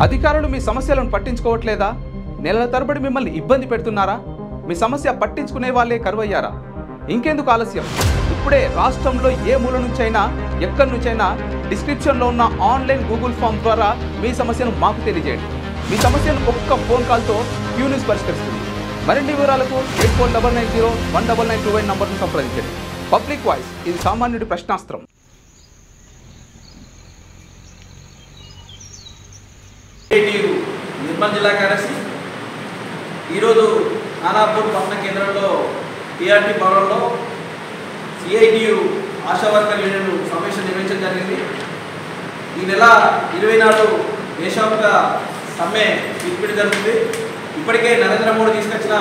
అధికారులు మీ సమస్యలను పట్టించుకోవట్లేదా? నెలల తరబడి మిమ్మల్ని ఇబ్బంది పెడుతున్నారా? మీ సమస్య పట్టించుకునే వాళ్ళే కరువయ్యారా? ఇంకెందుకు ఆలస్యం? ఇప్పుడే రాష్ట్రంలో ఏ మూల నుంచైనా ఎక్కడి నుంచైనా డిస్క్రిప్షన్లో ఉన్న ఆన్లైన్ గూగుల్ ఫామ్ ద్వారా మీ సమస్యను మాకు తెలియజేయండి. మీ సమస్యను ఒక్క ఫోన్ కాల్తో క్యూ న్యూస్ పరిష్కరిస్తుంది. మరిన్ని వివరాలకు 8490199929 నంబర్ను సంప్రదించండి. పబ్లిక్ వాయిస్, ఇది సామాన్యుడి ప్రశ్నాస్త్రం. నిర్మల్ జిల్లా కార్యదర్శి ఈరోజు ఖానాపూర్ పట్టణ కేంద్రంలో టీఆర్టీ భవనంలో సిఐటియు ఆశా వర్కర్ యూనియన్ సమావేశం నిర్వహించడం జరిగింది. ఈ నెల 20 నాడు దేశవ్యాప్త సమ్మె పిలుపుడి జరుగుతుంది. ఇప్పటికే నరేంద్ర మోడీ తీసుకొచ్చిన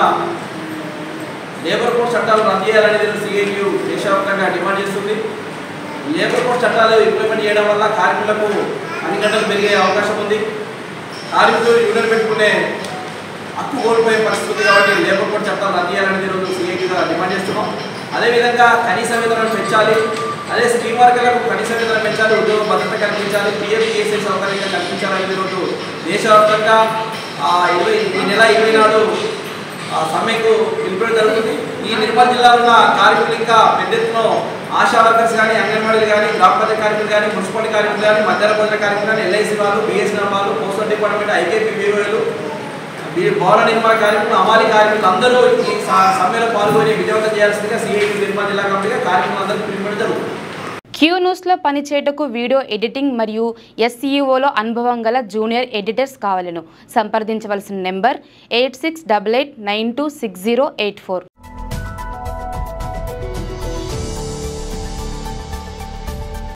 లేబర్ కోడ్ చట్టాలు రద్దు చేయాలనేది సిఐటియు దేశవ్యాప్తంగా డిమాండ్ చేస్తుంది. లేబర్ కోడ్ చట్టాలు ఇంప్లిమెంట్ చేయడం వల్ల కార్మికులకు అన్ని గంటలు పెరిగే అవకాశం ఉంది. కార్మికులు యూనియన్ పెట్టుకునే హక్కు కోల్పోయే పరిస్థితి కాబట్టి లేబర్ కోడ్ చట్టాలు రద్దు చేయాలనేది ఈరోజు సిఐటిగా డిమాండ్ చేస్తున్నాం. అదేవిధంగా కనీస వేతనాలు పెంచాలి, అదే స్కీమ్ వర్కర్లకు కనీస వేతనం పెంచాలి, ఉద్యోగ భద్రత కల్పించాలి, పిఎఫ్ఈఎస్ఐ సౌకర్యంగా కల్పించాలని ఈరోజు దేశవ్యాప్తంగా ఈ నెల 20 నాడు సమ్మెకు పిలుపుడు జరుగుతుంది. ఈ నిర్మల్ జిల్లాలో ఉన్న కార్మికులు ఇంకా పెద్ద ఎత్తున ఆశా వర్కర్స్ కానీ, అంగన్వాడీలు కానీ, గ్రామ పంచాయతీ కార్మికులు కానీ, మున్సిపాలిటీ కార్మికులు కానీ, మధ్యాహ్న భోజన కార్మికులు కానీ, ఎల్ఐసి వాళ్ళు, బిఎస్ఎన్ఎల్ వాళ్ళు, పోస్టల్ డిపార్ట్మెంట్, ఐకేపీవీఓలు, భవన నిర్మాణ కార్మికులు, అమాలి కార్మికులు అందరూ ఈ సమ్మెలో పాల్గొని విజయవంతం చేయాల్సిందిగా సిఐటి నిర్మల్ జిల్లా కమిటీగా కార్మికులందరికీ పిలుపుడు జరుగుతుంది. క్యూ న్యూస్లో పనిచేయటకు వీడియో ఎడిటింగ్ మరియు ఎస్ఈఓలో అనుభవం గల జూనియర్ ఎడిటర్స్ కావాలను సంప్రదించవలసిన నెంబర్ 8688926084.